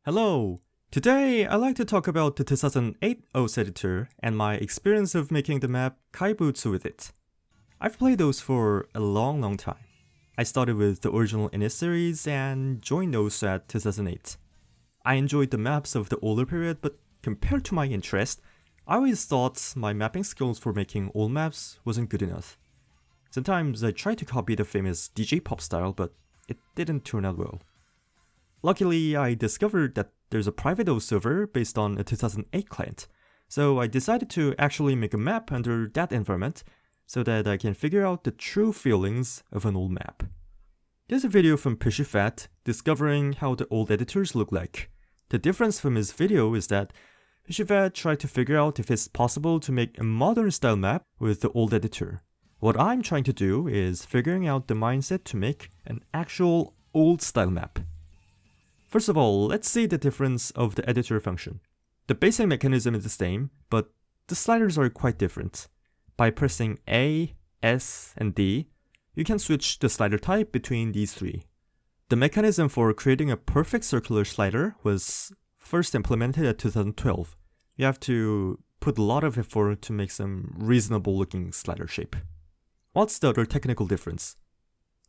Hello! Today, I'd like to talk about the 2008 OS editor and my experience of making the map Kaibutsu with it. I've played those for a long time. I started with the original Init series and joined those at 2008. I enjoyed the maps of the older period, but compared to my interest, I always thought my mapping skills for making old maps wasn't good enough. Sometimes I tried to copy the famous DJ pop style, but it didn't turn out well. Luckily, I discovered that there's a private OS server based on a 2008 client, so I decided to actually make a map under that environment so that I can figure out the true feelings of an old map. There's a video from Pishifat discovering how the old editors look like. The difference from his video is that Pishifat tried to figure out if it's possible to make a modern style map with the old editor. What I'm trying to do is figuring out the mindset to make an actual old style map. First of all, let's see the difference of the editor function. The basic mechanism is the same, but the sliders are quite different. By pressing A, S, and D, you can switch the slider type between these three. The mechanism for creating a perfect circular slider was first implemented at 2012. You have to put a lot of effort to make some reasonable looking slider shape. What's the other technical difference?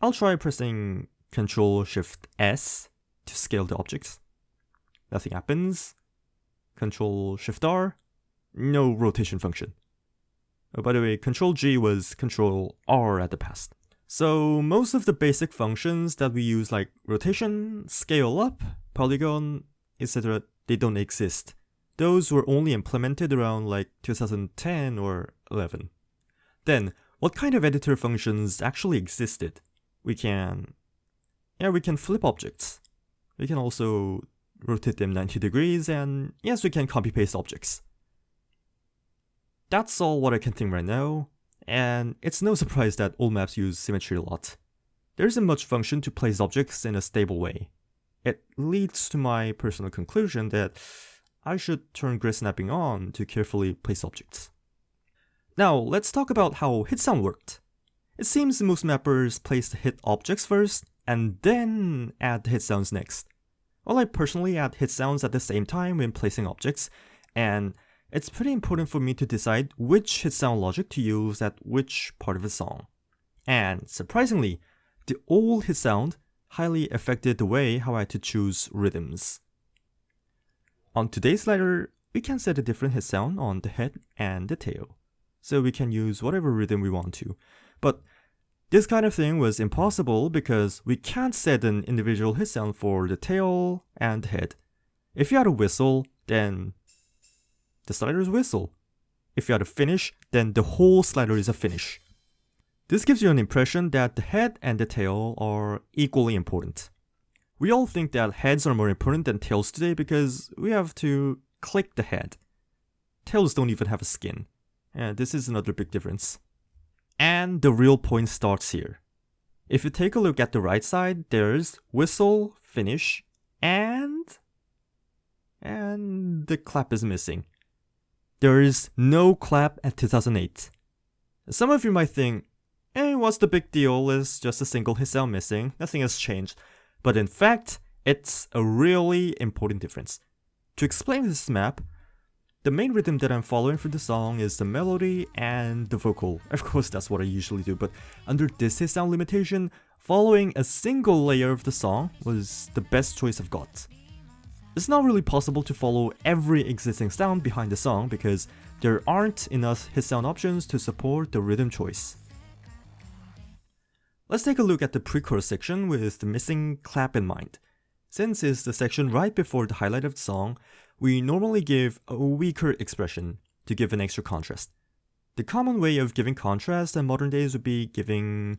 I'll try pressing Ctrl-Shift-S to scale the objects. Nothing happens. Ctrl-Shift-R, no rotation function. Oh, by the way, Ctrl-G was Ctrl-R at the past. So most of the basic functions that we use like rotation, scale up, polygon, etc. they don't exist. Those were only implemented around like 2010 or 11. Then, what kind of editor functions actually existed? We can flip objects. We can also rotate them 90 degrees, and yes, we can copy-paste objects. That's all what I can think right now, and it's no surprise that old maps use symmetry a lot. There isn't much function to place objects in a stable way. It leads to my personal conclusion that I should turn grid snapping on to carefully place objects. Now, let's talk about how hit sound worked. It seems most mappers place the hit objects first, and then add the hit sounds next. Well, I personally add hit sounds at the same time when placing objects, and it's pretty important for me to decide which hit sound logic to use at which part of the song. And surprisingly, the old hit sound highly affected the way how I had to choose rhythms. On today's slider, we can set a different hit sound on the head and the tail, so we can use whatever rhythm we want to. But this kind of thing was impossible because we can't set an individual hit sound for the tail and the head. If you had a whistle, then the slider is whistle. If you had a finish, then the whole slider is a finish. This gives you an impression that the head and the tail are equally important. We all think that heads are more important than tails today because we have to click the head. Tails don't even have a skin. And this is another big difference. And the real point starts here. If you take a look at the right side, there's whistle, finish, and the clap is missing. There is no clap at 2008. Some of you might think, what's the big deal? It's just a single hit sound missing. Nothing has changed. But in fact, it's a really important difference. To explain this map, the main rhythm that I'm following for the song is the melody and the vocal. Of course, that's what I usually do, but under this hit sound limitation, following a single layer of the song was the best choice I've got. It's not really possible to follow every existing sound behind the song because there aren't enough hit sound options to support the rhythm choice. Let's take a look at the pre-chorus section with the missing clap in mind. Since it's the section right before the highlight of the song, we normally give a weaker expression to give an extra contrast. The common way of giving contrast in modern days would be giving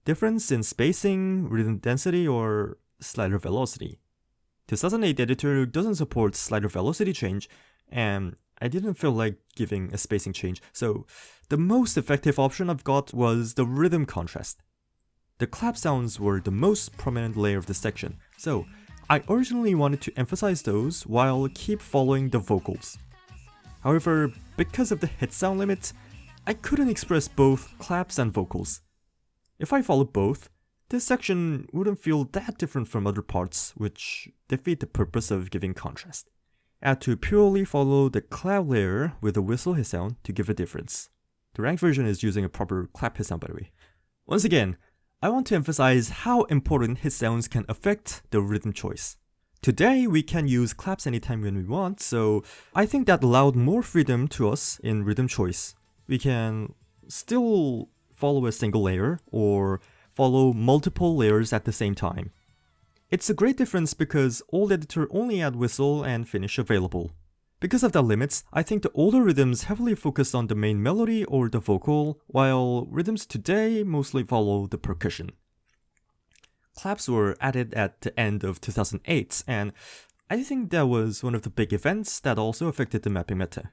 difference in spacing, rhythm density, or slider velocity. 2008 editor doesn't support slider velocity change, and I didn't feel like giving a spacing change, so the most effective option I've got was the rhythm contrast. The clap sounds were the most prominent layer of the section, so I originally wanted to emphasize those while keep following the vocals. However, because of the hit sound limit, I couldn't express both claps and vocals. If I follow both, this section wouldn't feel that different from other parts, which defeat the purpose of giving contrast. I had to purely follow the clap layer with the whistle hit sound to give a difference. The ranked version is using a proper clap hit sound, by the way. Once again, I want to emphasize how important hit sounds can affect the rhythm choice. Today, we can use claps anytime when we want, so I think that allowed more freedom to us in rhythm choice. We can still follow a single layer or follow multiple layers at the same time. It's a great difference because old editor only had whistle and finish available. Because of the limits, I think the older rhythms heavily focused on the main melody or the vocal, while rhythms today mostly follow the percussion. Claps were added at the end of 2008, and I think that was one of the big events that also affected the mapping meta.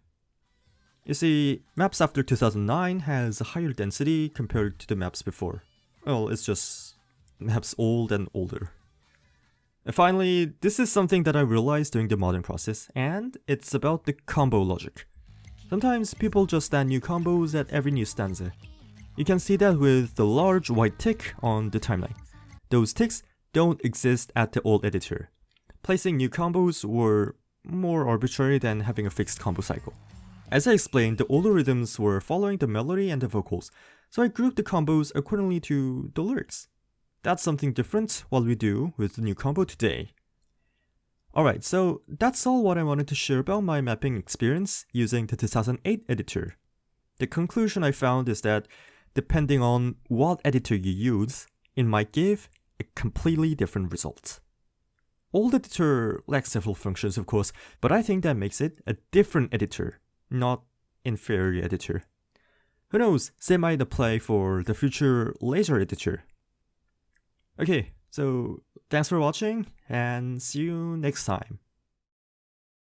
You see, maps after 2009 has a higher density compared to the maps before. Well, it's just maps old and older. And finally, this is something that I realized during the modding process, and it's about the combo logic. Sometimes people just add new combos at every new stanza. You can see that with the large white tick on the timeline. Those ticks don't exist at the old editor. Placing new combos were more arbitrary than having a fixed combo cycle. As I explained, the older rhythms were following the melody and the vocals, so I grouped the combos accordingly to the lyrics. That's something different what we do with the new combo today. Alright, so that's all what I wanted to share about my mapping experience using the 2008 editor. The conclusion I found is that depending on what editor you use, it might give a completely different result. Old editor lacks several functions, of course, but I think that makes it a different editor, not inferior editor. Who knows, they might apply for the future later editor. Okay, so thanks for watching and see you next time.